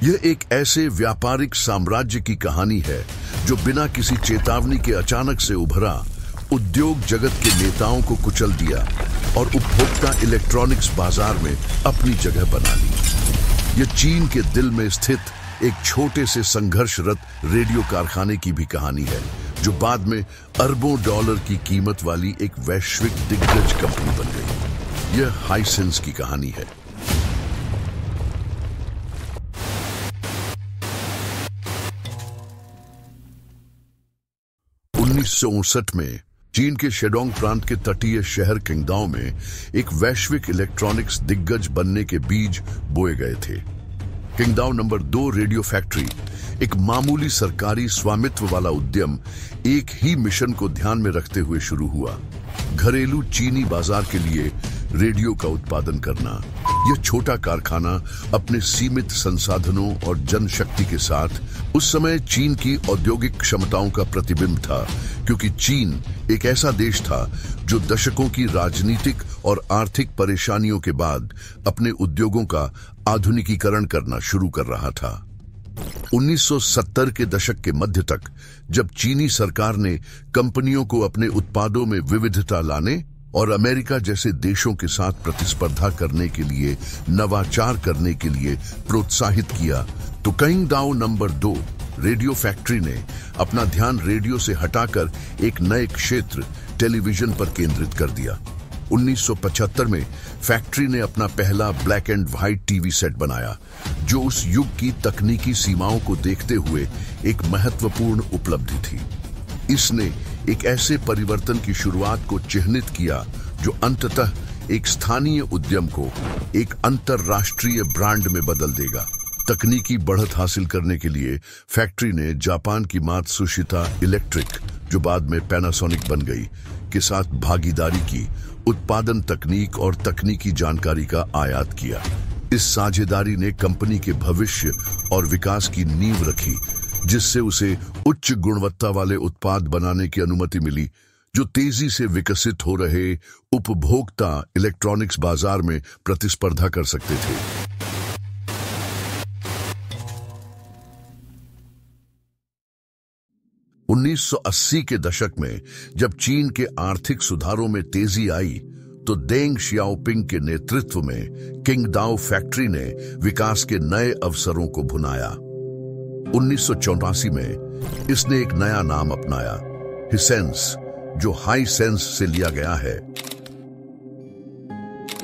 यह एक ऐसे व्यापारिक साम्राज्य की कहानी है जो बिना किसी चेतावनी के अचानक से उभरा, उद्योग जगत के नेताओं को कुचल दिया और उपभोक्ता इलेक्ट्रॉनिक्स बाजार में अपनी जगह बना ली। यह चीन के दिल में स्थित एक छोटे से संघर्षरत रेडियो कारखाने की भी कहानी है, जो बाद में अरबों डॉलर की कीमत वाली एक वैश्विक दिग्गज कंपनी बन गई। यह हाइसेंस की कहानी है। 1959 में चीन के शेडोंग प्रांत के तटीय शहर किंगदाओ में एक वैश्विक इलेक्ट्रॉनिक्स दिग्गज बनने के बीज बोए गए थे। किंगदाओ नंबर 2 रेडियो फैक्ट्री, एक मामूली सरकारी स्वामित्व वाला उद्यम, एक ही मिशन को ध्यान में रखते हुए शुरू हुआ: घरेलू चीनी बाजार के लिए रेडियो का उत्पादन करना। यह छोटा कारखाना अपने सीमित संसाधनों और जनशक्ति के साथ उस समय चीन की औद्योगिक क्षमताओं का प्रतिबिंब था, क्योंकि चीन एक ऐसा देश था जो दशकों की राजनीतिक और आर्थिक परेशानियों के बाद अपने उद्योगों का आधुनिकीकरण करना शुरू कर रहा था। 1970 के दशक के मध्य तक, जब चीनी सरकार ने कंपनियों को अपने उत्पादों में विविधता लाने और अमेरिका जैसे देशों के साथ प्रतिस्पर्धा करने के लिए नवाचार करने के लिए प्रोत्साहित किया, तो किंगदाओ नंबर 2 रेडियो फैक्ट्री ने अपना ध्यान रेडियो से हटाकर एक नए क्षेत्र टेलीविजन पर केंद्रित कर दिया। 1975 में फैक्ट्री ने अपना पहला black and white TV set बनाया, जो उस युग की तकनीकी सीमाओं को देखते हुए एक महत्वपूर्ण उपलब्धि थी। इसने एक ऐसे परिवर्तन की शुरुआत को चिह्नित किया जो अंततः एक स्थानीय उद्यम को एक अंतरराष्ट्रीय ब्रांड में बदल देगा। तकनीकी बढ़त हासिल करने के लिए फैक्ट्री ने जापान की मात्सुशिता इलेक्ट्रिक, जो बाद में पैनासोनिक बन गई, के साथ भागीदारी की, उत्पादन तकनीक और तकनीकी जानकारी का आयात किया। इस साझेदारी ने कंपनी के भविष्य और विकास की नींव रखी, जिससे उसे उच्च गुणवत्ता वाले उत्पाद बनाने की अनुमति मिली, जो तेजी से विकसित हो रहे उपभोक्ता इलेक्ट्रॉनिक्स बाजार में प्रतिस्पर्धा कर सकते थे। उन्नीस 1980 के दशक में जब चीन के आर्थिक सुधारों में तेजी आई, तो देंग शियाओपिंग के नेतृत्व में किंगदाओ फैक्ट्री ने विकास के नए अवसरों को भुनाया। 1984 में इसने एक नया नाम अपनाया, हिसेंस, जो हाइसेंस से लिया गया है,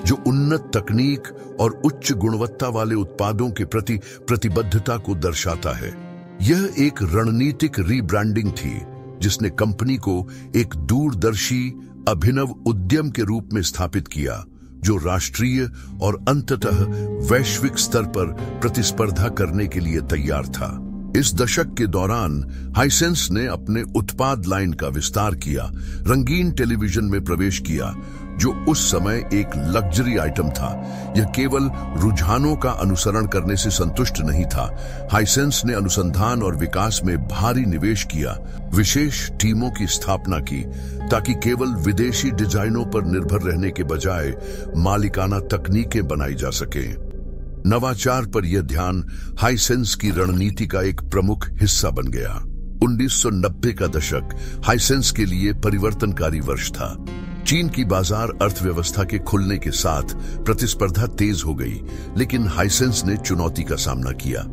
जो उन्नत तकनीक और उच्च गुणवत्ता वाले उत्पादों के प्रति प्रतिबद्धता को दर्शाता है। यह एक रणनीतिक रीब्रांडिंग थी जिसने कंपनी को एक दूरदर्शी अभिनव उद्यम के रूप में स्थापित किया, जो राष्ट्रीय और अंततः वैश्विक स्तर पर प्रतिस्पर्धा करने के लिए तैयार था। इस दशक के दौरान हाइसेंस ने अपने उत्पाद लाइन का विस्तार किया, रंगीन टेलीविजन में प्रवेश किया, जो उस समय एक लग्जरी आइटम था। यह केवल रुझानों का अनुसरण करने से संतुष्ट नहीं था। हाइसेंस ने अनुसंधान और विकास में भारी निवेश किया, विशेष टीमों की स्थापना की, ताकि केवल विदेशी डिजाइनों पर निर्भर रहने के बजाय मालिकाना तकनीकें बनाई जा सकें। नवाचार पर यह ध्यान हाइसेंस की रणनीति का एक प्रमुख हिस्सा बन गया। 1990 का दशक हाइसेंस के लिए परिवर्तनकारी वर्ष था। चीन की बाजार अर्थव्यवस्था के खुलने के साथ प्रतिस्पर्धा तेज हो गई, लेकिन हाइसेंस ने चुनौती का सामना किया।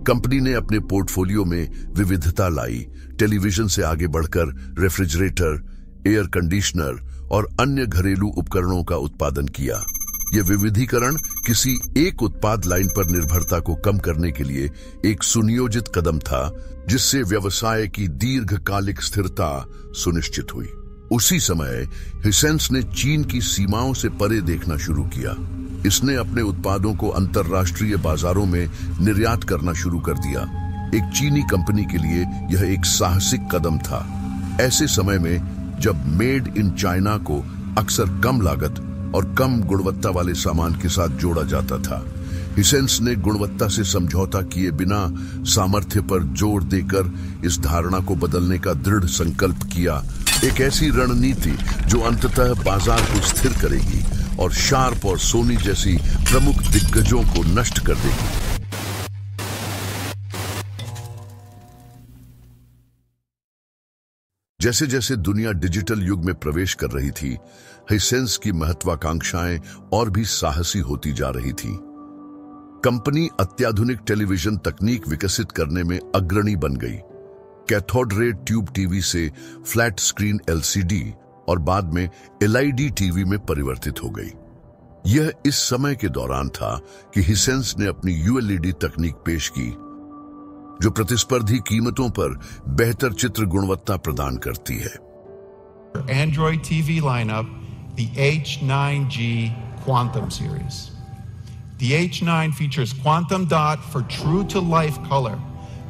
कंपनी ने अपने पोर्टफोलियो में विविधता लाई, टेलीविजन से आगे बढ़कर रेफ्रिजरेटर, एयर कंडीशनर और अन्य घरेलू उपकरणों का उत्पादन किया। यह विविधीकरण किसी एक उत्पाद लाइन पर निर्भरता को कम करने के लिए एक सुनियोजित कदम था, जिससे व्यवसाय की दीर्घकालिक स्थिरता सुनिश्चित हुई। उसी समय हिसेंस ने चीन की सीमाओं से परे देखना शुरू किया। इसने अपने उत्पादों को अंतर्राष्ट्रीय बाजारों में निर्यात करना शुरू कर दिया। एक चीनी कंपनी के लिए यह एक साहसिक कदम था, ऐसे समय में जब मेड इन चाइना को अक्सर कम लागत और कम गुणवत्ता वाले सामान के साथ जोड़ा जाता था। हिसेंस ने गुणवत्ता से समझौता किए बिना सामर्थ्य पर जोर देकर इस धारणा को बदलने का दृढ़ संकल्प किया, एक ऐसी रणनीति जो अंततः बाजार को स्थिर करेगी और शार्प और सोनी जैसी प्रमुख दिग्गजों को नष्ट कर देगी। जैसे जैसे दुनिया डिजिटल युग में प्रवेश कर रही थी, हाइसेंस की महत्वाकांक्षाएं और भी साहसी होती जा रही थी। कंपनी अत्याधुनिक टेलीविजन तकनीक विकसित करने में अग्रणी बन गई। कैथोड रे ट्यूब टीवी से फ्लैट स्क्रीन एलसीडी और बाद में एलईडी टीवी में परिवर्तित हो गई। यह इस समय के दौरान था कि हाइसेंस ने अपनी यूएलईडी तकनीक पेश की, जो प्रतिस्पर्धी कीमतों पर बेहतर चित्र गुणवत्ता प्रदान करती है। Android TV lineup, the H9G Quantum series. The H9 features quantum dot for true to life color,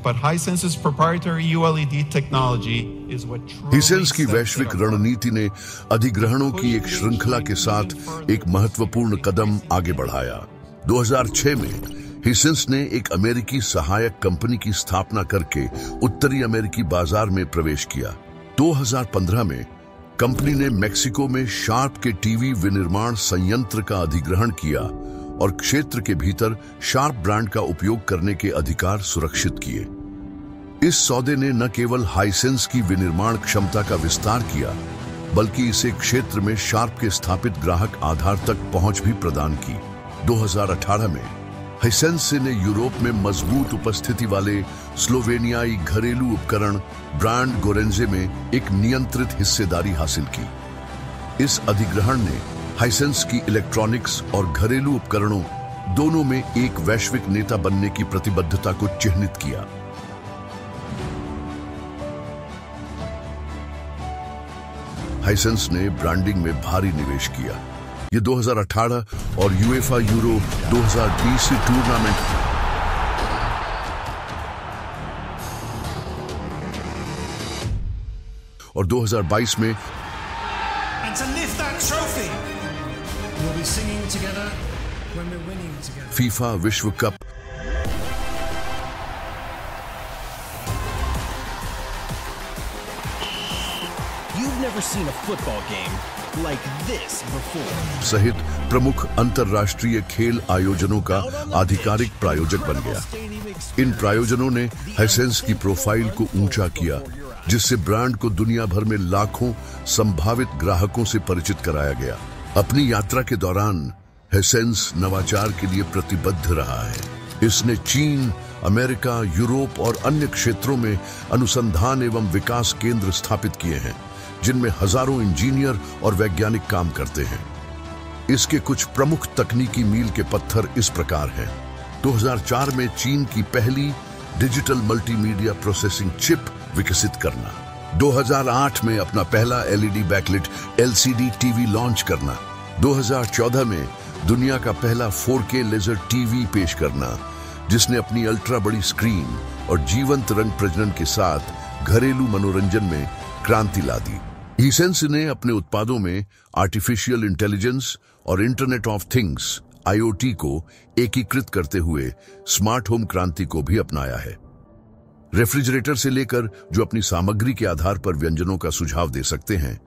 but Hisense's proprietary ULED technology is what truly Hisense की वैश्विक रणनीति ने अधिग्रहणों की एक श्रृंखला के साथ एक महत्वपूर्ण कदम आगे बढ़ाया। 2006 में हाइसेंस ने एक अमेरिकी सहायक कंपनी की स्थापना करके उत्तरी अमेरिकी बाजार में प्रवेश किया। 2015 में कंपनी ने मेक्सिको में शार्प के टीवी विनिर्माण संयंत्र का अधिग्रहण किया और क्षेत्र के भीतर शार्प ब्रांड का उपयोग करने के अधिकार सुरक्षित किए। इस सौदे ने न केवल हाइसेंस की विनिर्माण क्षमता का विस्तार किया, बल्कि इसे क्षेत्र में शार्प के स्थापित ग्राहक आधार तक पहुंच भी प्रदान की। 2018 में हाइसेंस ने यूरोप में मजबूत उपस्थिति वाले स्लोवेनियाई घरेलू उपकरण ब्रांड गोरेंजे में एक नियंत्रित हिस्सेदारी हासिल की। इस अधिग्रहण ने हाइसेंस की इलेक्ट्रॉनिक्स और घरेलू उपकरणों दोनों में एक वैश्विक नेता बनने की प्रतिबद्धता को चिह्नित किया। हाइसेंस ने ब्रांडिंग में भारी निवेश किया। ये 2018 और यूएफा यूरो 2020 टूर्नामेंट और 2022 में फीफा विश्व cup You've never seen a football game like this before. सहित प्रमुख अंतरराष्ट्रीय खेल आयोजनों का आधिकारिक प्रायोजक बन गया। इन प्रायोजनों ने हाइसेंस की प्रोफाइल को ऊंचा किया, जिससे ब्रांड को दुनिया भर में लाखों संभावित ग्राहकों से परिचित कराया गया। अपनी यात्रा के दौरान हाइसेंस नवाचार के लिए प्रतिबद्ध रहा है। इसने चीन, अमेरिका, यूरोप और अन्य क्षेत्रों में अनुसंधान एवं विकास केंद्र स्थापित किए हैं, जिनमें हजारों इंजीनियर और वैज्ञानिक काम करते हैं। इसके कुछ प्रमुख तकनीकी मील के पत्थर इस प्रकार हैं। 2004 में चीन की पहली डिजिटल मल्टीमीडिया प्रोसेसिंग चिप विकसित करना, 2008 में अपना पहला LED backlit LCD TV launch करना, 2014 में दुनिया का पहला 4K लेजर टीवी पेश करना, जिसने अपनी अल्ट्रा बड़ी स्क्रीन और जीवंत रंग प्रजनन के साथ घरेलू मनोरंजन में क्रांति ला दी। हाइसेंस ने अपने उत्पादों में आर्टिफिशियल इंटेलिजेंस और इंटरनेट ऑफ थिंग्स IoT को एकीकृत करते हुए स्मार्ट होम क्रांति को भी अपनाया है। रेफ्रिजरेटर से लेकर जो अपनी सामग्री के आधार पर व्यंजनों का सुझाव दे सकते हैं,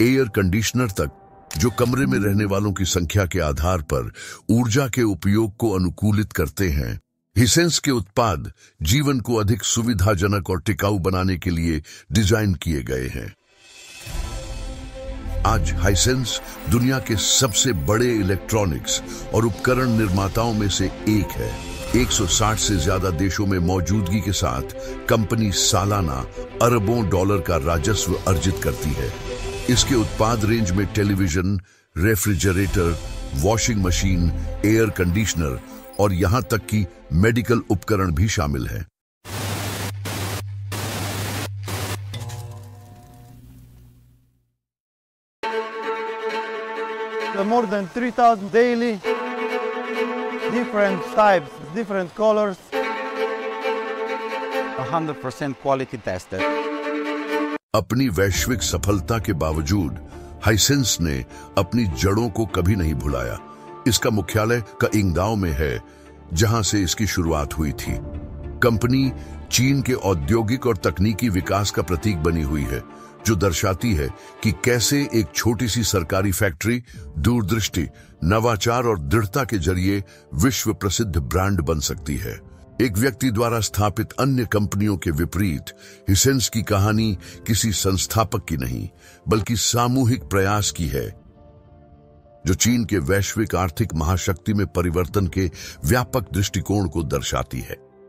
एयर कंडीशनर तक जो कमरे में रहने वालों की संख्या के आधार पर ऊर्जा के उपयोग को अनुकूलित करते हैं, हाइसेंस के उत्पाद जीवन को अधिक सुविधाजनक और टिकाऊ बनाने के लिए डिजाइन किए गए हैं। आज हाइसेंस दुनिया के सबसे बड़े इलेक्ट्रॉनिक्स और उपकरण निर्माताओं में से एक है। 160 से ज्यादा देशों में मौजूदगी के साथ कंपनी सालाना अरबों डॉलर का राजस्व अर्जित करती है। इसके उत्पाद रेंज में television, refrigerator, washing machine, air conditioner और यहां तक कि मेडिकल उपकरण भी शामिल हैं। More than 3,000 daily, different types, different colors. 100% quality tested. अपनी वैश्विक सफलता के बावजूद हाइसेंस ने अपनी जड़ों को कभी नहीं भुलाया। इसका मुख्यालय काइंगदाओ में है, जहां से इसकी शुरुआत हुई थी। कंपनी चीन के औद्योगिक और तकनीकी विकास का प्रतीक बनी हुई है, जो दर्शाती है कि कैसे एक छोटी सी सरकारी फैक्ट्री दूरदृष्टि, नवाचार और दृढ़ता के जरिए विश्व प्रसिद्ध ब्रांड बन सकती है। एक व्यक्ति द्वारा स्थापित अन्य कंपनियों के विपरीत हिसेंस की कहानी किसी संस्थापक की नहीं, बल्कि सामूहिक प्रयास की है, जो चीन के वैश्विक आर्थिक महाशक्ति में परिवर्तन के व्यापक दृष्टिकोण को दर्शाती है।